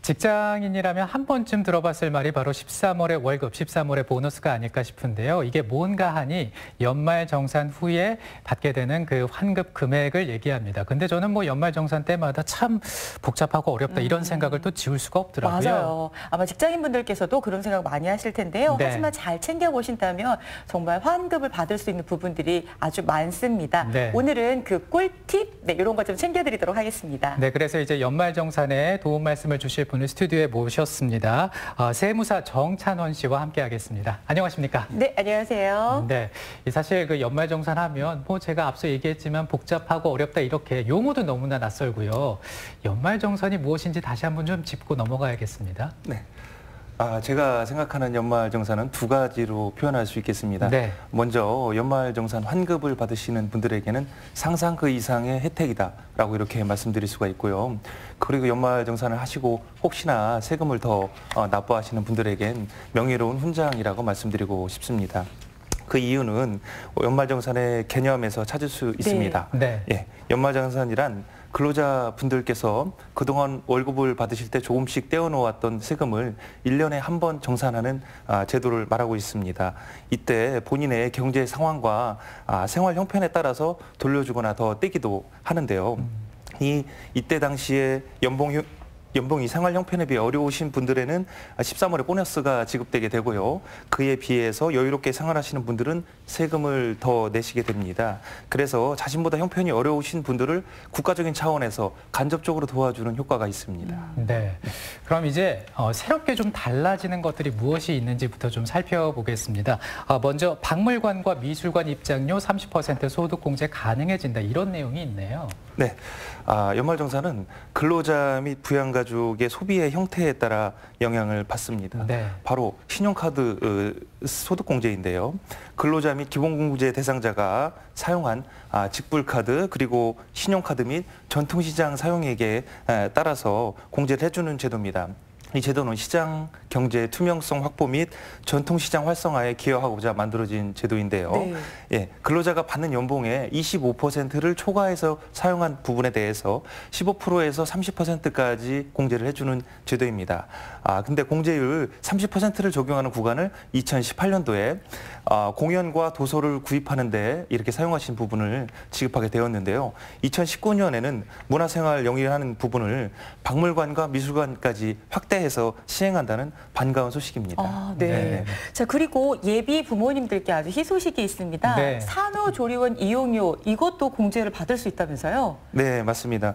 직장인이라면 한 번쯤 들어봤을 말이 바로 13월의 월급, 13월의 보너스가 아닐까 싶은데요. 이게 뭔가 하니 연말정산 후에 받게 되는 그 환급 금액을 얘기합니다. 근데 저는 뭐 연말정산 때마다 참 복잡하고 어렵다 이런 생각을 또 지울 수가 없더라고요. 맞아요. 아마 직장인분들께서도 그런 생각 많이 하실 텐데요. 네. 하지만 잘 챙겨보신다면 정말 환급을 받을 수 있는 부분들이 아주 많습니다. 네. 오늘은 그 꿀팁 이런 것 좀 챙겨드리도록 하겠습니다. 네, 그래서 이제 연말정산에 도움 말씀을 주실 분을 스튜디오에 모셨습니다. 세무사 정찬원 씨와 함께하겠습니다. 안녕하십니까? 네, 안녕하세요. 네, 사실 그 연말정산하면 뭐 제가 앞서 얘기했지만 복잡하고 어렵다 이렇게 용어도 너무나 낯설고요. 연말정산이 무엇인지 다시 한번 좀 짚고 넘어가야겠습니다. 네. 제가 생각하는 연말정산은 두 가지로 표현할 수 있겠습니다. 네. 먼저 연말정산 환급을 받으시는 분들에게는 상상 그 이상의 혜택이다라고 이렇게 말씀드릴 수가 있고요. 그리고 연말정산을 하시고 혹시나 세금을 더 납부하시는 분들에겐 명예로운 훈장이라고 말씀드리고 싶습니다. 그 이유는 연말정산의 개념에서 찾을 수 있습니다. 네. 예, 연말정산이란 근로자분들께서 그동안 월급을 받으실 때 조금씩 떼어놓았던 세금을 1년에 한 번 정산하는 제도를 말하고 있습니다. 이때 본인의 경제 상황과 생활 형편에 따라서 돌려주거나 더 떼기도 하는데요. 이때 당시에 연봉이 생활 형편에 비해 어려우신 분들에는 13월에 보너스가 지급되게 되고요. 그에 비해서 여유롭게 생활하시는 분들은 세금을 더 내시게 됩니다. 그래서 자신보다 형편이 어려우신 분들을 국가적인 차원에서 간접적으로 도와주는 효과가 있습니다. 네. 그럼 이제 새롭게 좀 달라지는 것들이 무엇이 있는지부터 좀 살펴보겠습니다. 먼저 박물관과 미술관 입장료 30% 소득 공제 가능해진다 이런 내용이 있네요. 네. 연말정산은 근로자 및 부양가족의 소비의 형태에 따라 영향을 받습니다. 네. 바로 신용카드 소득공제인데요. 근로자 및 기본공제 대상자가 사용한 직불카드 그리고 신용카드 및 전통시장 사용액에 따라서 공제를 해주는 제도입니다. 이 제도는 시장 경제의 투명성 확보 및 전통시장 활성화에 기여하고자 만들어진 제도인데요. 네. 예, 근로자가 받는 연봉의 25%를 초과해서 사용한 부분에 대해서 15%에서 30%까지 공제를 해주는 제도입니다. 근데 공제율 30%를 적용하는 구간을 2018년도에 공연과 도서를 구입하는데 이렇게 사용하신 부분을 지급하게 되었는데요. 2019년에는 문화생활 영위하는 부분을 박물관과 미술관까지 확대해서 시행한다는 반가운 소식입니다. 네. 네. 자, 그리고 예비 부모님들께 아주 희소식이 있습니다. 네. 산후조리원 이용료 이것도 공제를 받을 수 있다면서요? 네, 맞습니다.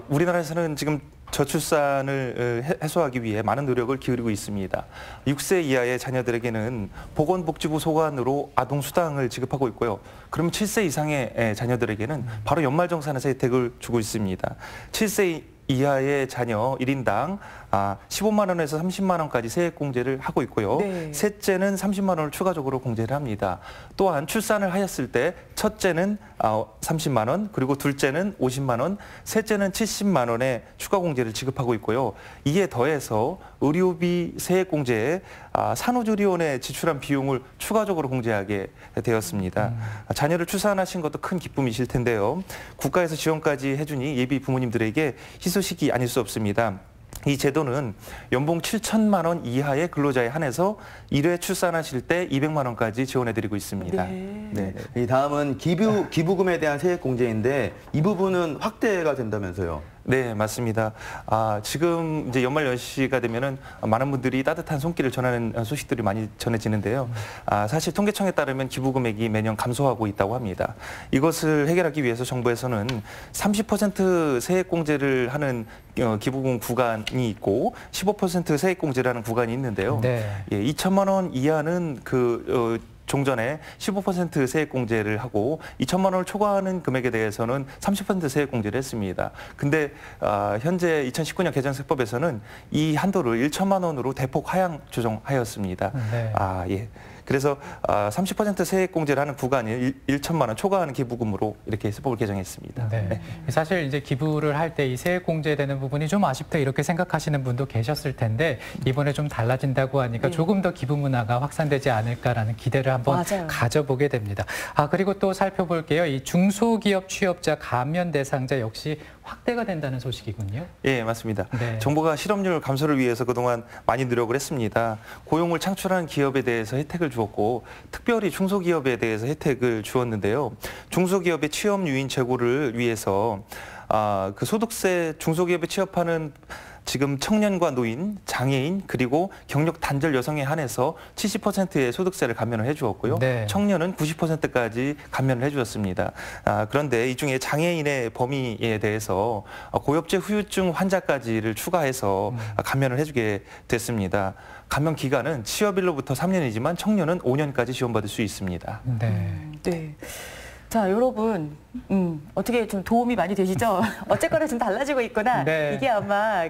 우리나라에서는 지금 저출산을 해소하기 위해 많은 노력을 기울이고 있습니다. 6세 이하의 자녀들에게는 보건복지부 소관으로 아동수당을 지급하고 있고요. 그럼 7세 이상의 자녀들에게는 바로 연말정산에서 혜택을 주고 있습니다. 7세 이하의 자녀 1인당 15만 원에서 30만 원까지 세액공제를 하고 있고요. 네. 셋째는 30만 원을 추가적으로 공제를 합니다. 또한 출산을 하였을 때 첫째는 30만 원, 그리고 둘째는 50만 원, 셋째는 70만 원의 추가 공제를 지급하고 있고요. 이에 더해서 의료비 세액공제에 산후조리원에 지출한 비용을 추가적으로 공제하게 되었습니다. 자녀를 출산하신 것도 큰 기쁨이실 텐데요. 국가에서 지원까지 해주니 예비 부모님들에게 희소식이 아닐 수 없습니다. 이 제도는 연봉 7천만 원 이하의 근로자에 한해서 1회 출산하실 때 200만 원까지 지원해드리고 있습니다. 네. 네. 이 다음은 기부금에 대한 세액 공제인데 이 부분은 확대가 된다면서요? 네, 맞습니다. 지금 이제 연말 연시가 되면은 많은 분들이 따뜻한 손길을 전하는 소식들이 많이 전해지는데요. 사실 통계청에 따르면 기부 금액이 매년 감소하고 있다고 합니다. 이것을 해결하기 위해서 정부에서는 30% 세액 공제를 하는 기부금 구간이 있고 15% 세액 공제를 하는 구간이 있는데요. 네. 예, 2천만 원 이하는 종전에 15% 세액 공제를 하고 2천만 원을 초과하는 금액에 대해서는 30% 세액 공제를 했습니다. 근데 현재 2019년 개정세법에서는 이 한도를 1천만 원으로 대폭 하향 조정하였습니다. 네. 예. 그래서 30% 세액 공제를 하는 구간이 1천만 원 초과하는 기부금으로 이렇게 세법을 개정했습니다. 네. 네. 사실 이제 기부를 할 때 이 세액 공제되는 부분이 좀 아쉽다 이렇게 생각하시는 분도 계셨을 텐데 이번에 좀 달라진다고 하니까 조금 더 기부 문화가 확산되지 않을까라는 기대를 한번 맞아요. 가져보게 됩니다. 그리고 또 살펴볼게요. 이 중소기업 취업자 감면 대상자 역시 확대가 된다는 소식이군요. 예, 맞습니다. 네. 정부가 실업률 감소를 위해서 그동안 많이 노력을 했습니다. 고용을 창출하는 기업에 대해서 혜택을 주었고 특별히 중소기업에 대해서 혜택을 주었는데요. 중소기업의 취업 유인 제고를 위해서 그 소득세 중소기업에 취업하는 지금 청년과 노인, 장애인, 그리고 경력 단절 여성에 한해서 70%의 소득세를 감면을 해주었고요. 네. 청년은 90%까지 감면을 해주었습니다. 그런데 이 중에 장애인의 범위에 대해서 고엽제 후유증 환자까지를 추가해서 감면을 해주게 됐습니다. 감면 기간은 취업일로부터 3년이지만 청년은 5년까지 지원받을 수 있습니다. 네. 네. 자, 여러분, 어떻게 좀 도움이 많이 되시죠? 어쨌거나 좀 달라지고 있구나. 네. 이게 아마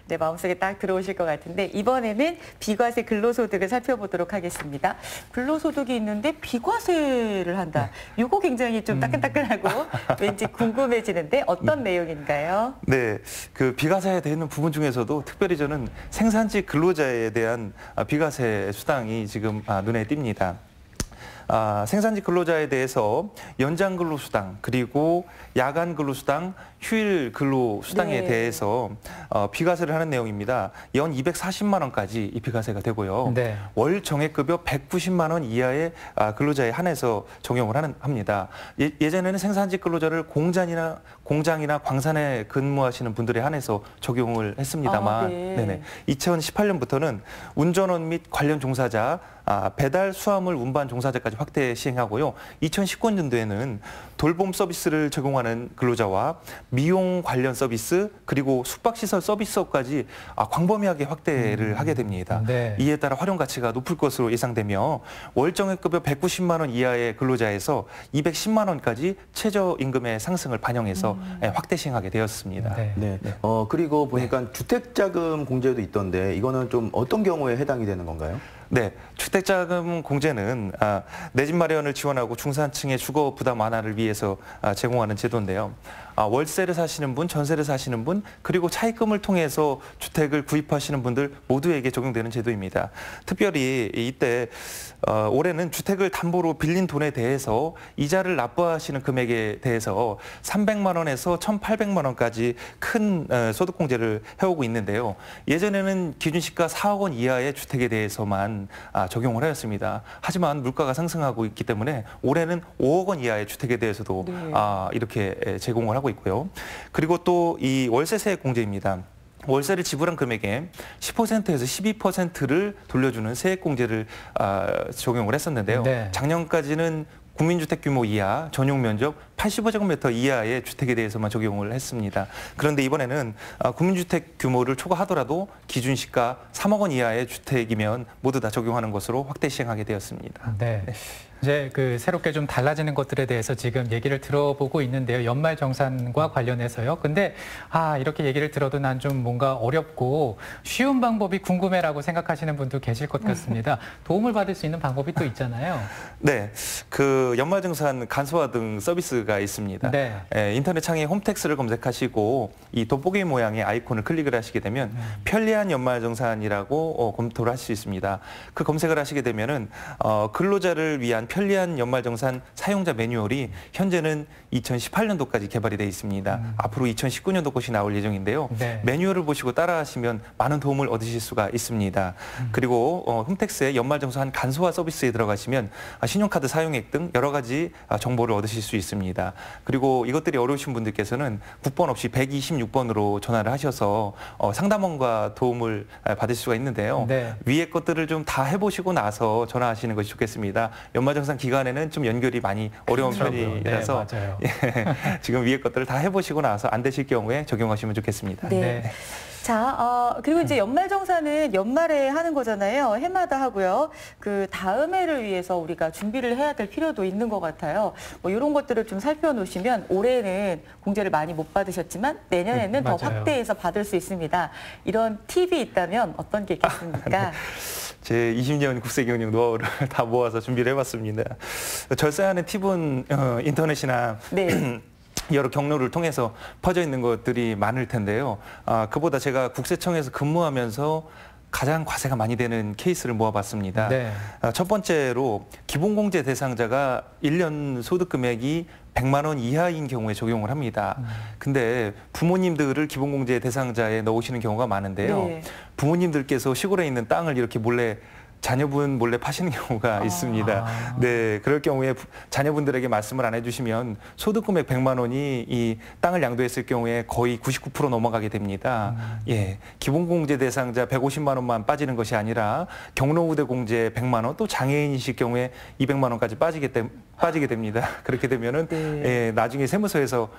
내 마음속에 딱 들어오실 것 같은데, 이번에는 비과세 근로소득을 살펴보도록 하겠습니다. 근로소득이 있는데 비과세를 한다. 이거 굉장히 좀 따끈따끈하고 왠지 궁금해지는데 어떤 내용인가요? 네, 그 비과세에 되는 부분 중에서도 특별히 저는 생산직 근로자에 대한 비과세 수당이 지금 눈에 띕니다. 생산직 근로자에 대해서 연장 근로수당 그리고 야간 근로수당, 휴일 근로수당에 네. 대해서 비과세를 하는 내용입니다. 연 240만 원까지 이 비과세가 되고요. 네. 월 정액급여 190만 원 이하의 근로자에 한해서 적용을 합니다. 예전에는 생산직 근로자를 공장이나 광산에 근무하시는 분들에 한해서 적용을 했습니다만 네. 네네. 2018년부터는 운전원 및 관련 종사자, 배달, 수화물 운반 종사자까지 확대 시행하고요. 2019년도에는 돌봄 서비스를 적용하는 근로자와 미용 관련 서비스 그리고 숙박시설 서비스업까지 광범위하게 확대를 하게 됩니다. 네. 이에 따라 활용 가치가 높을 것으로 예상되며 월정액급여 190만 원 이하의 근로자에서 210만 원까지 최저임금의 상승을 반영해서 확대 시행하게 되었습니다. 네. 네. 그리고 보니까 주택자금 공제도 있던데 이거는 좀 어떤 경우에 해당이 되는 건가요? 네, 주택자금 공제는 내 집 마련을 지원하고 중산층의 주거 부담 완화를 위해서 제공하는 제도인데요. 월세를 사시는 분, 전세를 사시는 분, 그리고 차입금을 통해서 주택을 구입하시는 분들 모두에게 적용되는 제도입니다. 특별히 이때 올해는 주택을 담보로 빌린 돈에 대해서 이자를 납부하시는 금액에 대해서 300만 원에서 1,800만 원까지 큰 소득공제를 해오고 있는데요. 예전에는 기준시가 4억 원 이하의 주택에 대해서만 적용을 하였습니다. 하지만 물가가 상승하고 있기 때문에 올해는 5억 원 이하의 주택에 대해서도 네. 이렇게 제공을 하고 있고요. 그리고 또 이 월세세 공제입니다. 월세를 지불한 금액의 10%에서 12%를 돌려주는 세액공제를 적용을 했었는데요. 네. 작년까지는 국민주택 규모 이하, 전용 면적 85제곱미터 이하의 주택에 대해서만 적용을 했습니다. 그런데 이번에는 국민주택 규모를 초과하더라도 기준시가 3억 원 이하의 주택이면 모두 다 적용하는 것으로 확대 시행하게 되었습니다. 네. 이제 새롭게 좀 달라지는 것들에 대해서 지금 얘기를 들어보고 있는데요. 연말정산과 관련해서요. 근데 이렇게 얘기를 들어도 난 좀 뭔가 어렵고 쉬운 방법이 궁금해라고 생각하시는 분도 계실 것 같습니다. 도움을 받을 수 있는 방법이 또 있잖아요. 네, 그 연말정산 간소화 등 서비스가 있습니다. 네. 인터넷 창에 홈택스를 검색하시고 이 돋보기 모양의 아이콘을 클릭을 하시게 되면 편리한 연말정산이라고 검토를 할 수 있습니다. 그 검색을 하시게 되면은 근로자를 위한 편리한 연말정산 사용자 매뉴얼이 현재는 2018년도까지 개발이 되어 있습니다. 앞으로 2019년도 것이 나올 예정인데요. 네. 매뉴얼을 보시고 따라하시면 많은 도움을 얻으실 수가 있습니다. 그리고 홈택스의 연말정산 간소화 서비스에 들어가시면 신용카드 사용액 등 여러 가지 정보를 얻으실 수 있습니다. 그리고 이것들이 어려우신 분들께서는 국번 없이 126번으로 전화를 하셔서 상담원과 도움을 받을 수가 있는데요. 네. 위에 것들을 좀 다 해보시고 나서 전화하시는 것이 좋겠습니다. 연말정산 기간에는 좀 연결이 많이 어려운 편이라서 네, 맞아요. 지금 위에 것들을 다 해보시고 나서 안 되실 경우에 적용하시면 좋겠습니다. 네. 네. 자, 그리고 이제 연말정산은 연말에 하는 거잖아요. 해마다 하고요. 그 다음 해를 위해서 우리가 준비를 해야 될 필요도 있는 것 같아요. 뭐 이런 것들을 좀 살펴놓으시면 올해는 공제를 많이 못 받으셨지만 내년에는 더 맞아요. 확대해서 받을 수 있습니다. 이런 팁이 있다면 어떤 게 있겠습니까? 제 20년 국세 경영 노하우를 다 모아서 준비를 해봤습니다. 절세하는 팁은 인터넷이나 네. 여러 경로를 통해서 퍼져 있는 것들이 많을 텐데요. 그보다 제가 국세청에서 근무하면서 가장 과세가 많이 되는 케이스를 모아봤습니다. 네. 첫 번째로 기본공제 대상자가 1년 소득 금액이 100만 원 이하인 경우에 적용을 합니다. 근데 부모님들을 기본공제 대상자에 넣으시는 경우가 많은데요. 네. 부모님들께서 시골에 있는 땅을 이렇게 몰래 자녀분 몰래 파시는 경우가 있습니다. 네, 그럴 경우에 자녀분들에게 말씀을 안 해주시면 소득 금액 100만 원이 이 땅을 양도했을 경우에 거의 99% 넘어가게 됩니다. 예, 기본공제 대상자 150만 원만 빠지는 것이 아니라 경로우대 공제 100만 원, 또 장애인이실 경우에 200만 원까지 빠지게 됩니다. 그렇게 되면은 네. 예, 나중에 세무서에서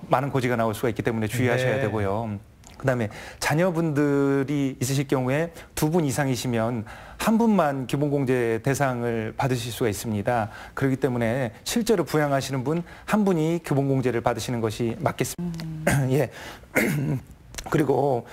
많은 고지가 나올 수가 있기 때문에 주의하셔야 네. 되고요. 그다음에 자녀분들이 있으실 경우에 2분 이상이시면 한 분만 기본공제 대상을 받으실 수가 있습니다. 그렇기 때문에 실제로 부양하시는 분 한 분이 기본공제를 받으시는 것이 맞겠습니다. 예. 그리고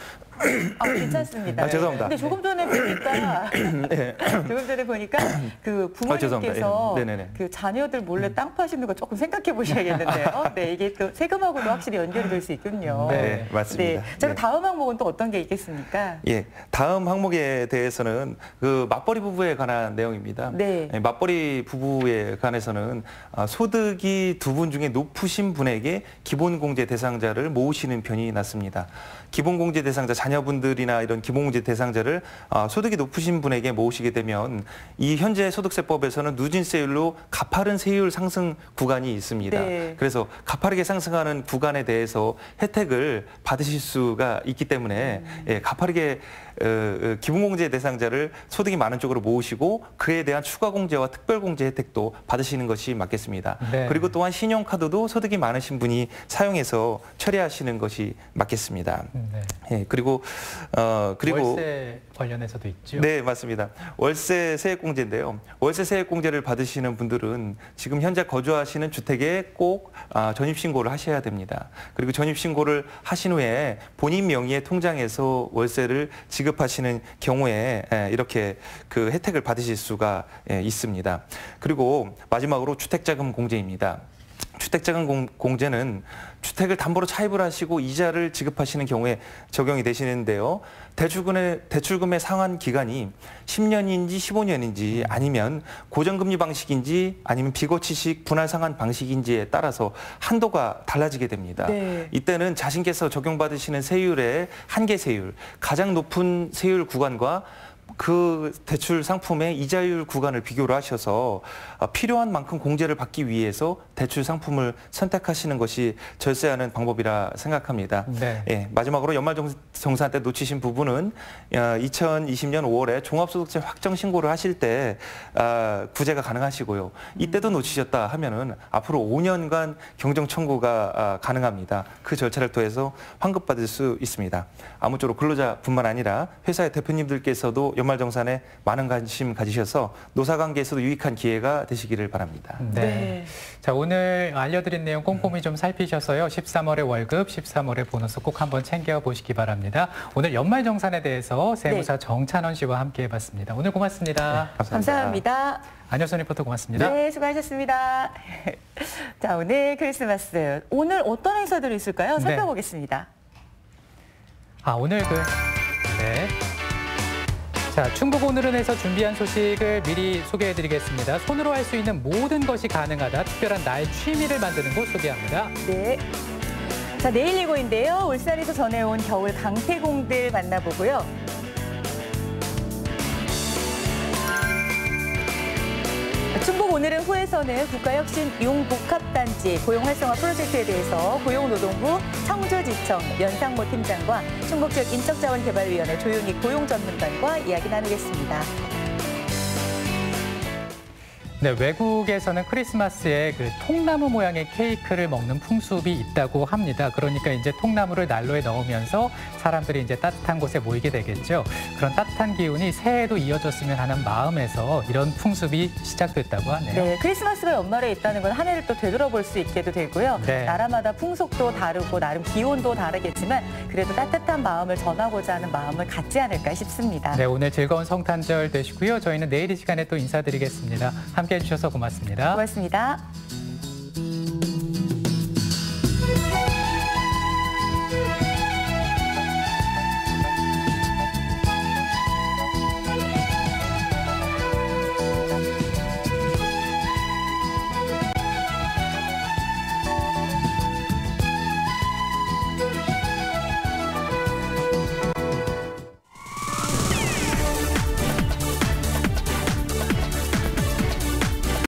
괜찮습니다. 죄송합니다. 근데 조금 전에 보니까 네. 조금 전에 보니까 그 죄송합니다. 부모님께서 예. 네네네. 그 자녀들 몰래 땅 파시는 거 조금 생각해 보셔야겠는데요. 네, 이게 또 세금하고도 확실히 연결이 될 수 있군요. 네, 맞습니다. 네. 자, 그럼 네. 다음 항목은 또 어떤 게 있겠습니까? 예, 다음 항목에 대해서는 그 맞벌이 부부에 관한 내용입니다. 네. 예, 맞벌이 부부에 관해서는 소득이 2분 중에 높으신 분에게 기본공제 대상자를 모으시는 편이 낫습니다. 기본공제 대상자 자녀분들이나 이런 기본공제 대상자를 소득이 높으신 분에게 모으시게 되면 이 현재 소득세법에서는 누진세율로 가파른 세율 상승 구간이 있습니다. 네. 그래서 가파르게 상승하는 구간에 대해서 혜택을 받으실 수가 있기 때문에 예, 가파르게 기본공제 대상자를 소득이 많은 쪽으로 모으시고 그에 대한 추가공제와 특별공제 혜택도 받으시는 것이 맞겠습니다. 네. 그리고 또한 신용카드도 소득이 많으신 분이 사용해서 처리하시는 것이 맞겠습니다. 네. 예, 그리고 월세 관련해서도 있죠. 네, 맞습니다. 월세 세액공제인데요. 월세 세액공제를 받으시는 분들은 지금 현재 거주하시는 주택에 꼭 전입신고를 하셔야 됩니다. 그리고 전입신고를 하신 후에 본인 명의의 통장에서 월세를 지급하시는 경우에 이렇게 그 혜택을 받으실 수가 있습니다. 그리고 마지막으로 주택자금 공제입니다. 주택자금 공제는 주택을 담보로 차입을 하시고 이자를 지급하시는 경우에 적용이 되시는데요. 대출금의 상환 기간이 10년인지 15년인지 아니면 고정금리 방식인지 아니면 비거치식 분할 상환 방식인지에 따라서 한도가 달라지게 됩니다. 네. 이때는 자신께서 적용받으시는 세율의 한계 세율, 가장 높은 세율 구간과 그 대출 상품의 이자율 구간을 비교를 하셔서 필요한 만큼 공제를 받기 위해서 대출 상품을 선택하시는 것이 절세하는 방법이라 생각합니다. 네. 예, 마지막으로 연말정산 때 놓치신 부분은 2020년 5월에 종합소득세 확정 신고를 하실 때 구제가 가능하시고요. 이때도 놓치셨다 하면은 앞으로 5년간 경정 청구가 가능합니다. 그 절차를 통해서 환급받을 수 있습니다. 아무쪼록 근로자뿐만 아니라 회사의 대표님들께서도 연말정산에 많은 관심 가지셔서 노사관계에서도 유익한 기회가 되시기를 바랍니다. 네. 네. 자, 오늘 알려드린 내용 꼼꼼히 좀 살피셔서요. 13월의 월급, 13월의 보너스 꼭 한번 챙겨보시기 바랍니다. 오늘 연말정산에 대해서 세무사 정찬원 씨와 함께 해봤습니다. 오늘 고맙습니다. 감사합니다. 안효선 리포터 고맙습니다. 네, 수고하셨습니다. 자, 오늘 크리스마스. 오늘 어떤 행사들이 있을까요? 네. 살펴보겠습니다. 오늘 네. 자, 충북 오늘은에서 준비한 소식을 미리 소개해드리겠습니다. 손으로 할 수 있는 모든 것이 가능하다. 특별한 나의 취미를 만드는 곳 소개합니다. 네. 자, 내일 예고인데요. 울산에서 전해온 겨울 강태공들 만나보고요. 충북 오늘은 후에서는 국가혁신 융복합단지 고용활성화 프로젝트에 대해서 고용노동부 청주지청 연상모 팀장과 충북지역 인적자원개발위원회 조윤희 고용전문관과 이야기 나누겠습니다. 네, 외국에서는 크리스마스에 그 통나무 모양의 케이크를 먹는 풍습이 있다고 합니다. 그러니까 이제 통나무를 난로에 넣으면서 사람들이 이제 따뜻한 곳에 모이게 되겠죠. 그런 따뜻한 기운이 새해에도 이어졌으면 하는 마음에서 이런 풍습이 시작됐다고 하네요. 네, 크리스마스가 연말에 있다는 건 한 해를 또 되돌아볼 수 있게도 되고요. 네. 나라마다 풍속도 다르고 나름 기온도 다르겠지만 그래도 따뜻한 마음을 전하고자 하는 마음을 갖지 않을까 싶습니다. 네, 오늘 즐거운 성탄절 되시고요. 저희는 내일 이 시간에 또 인사드리겠습니다. 함께해 주셔서 고맙습니다. 고맙습니다.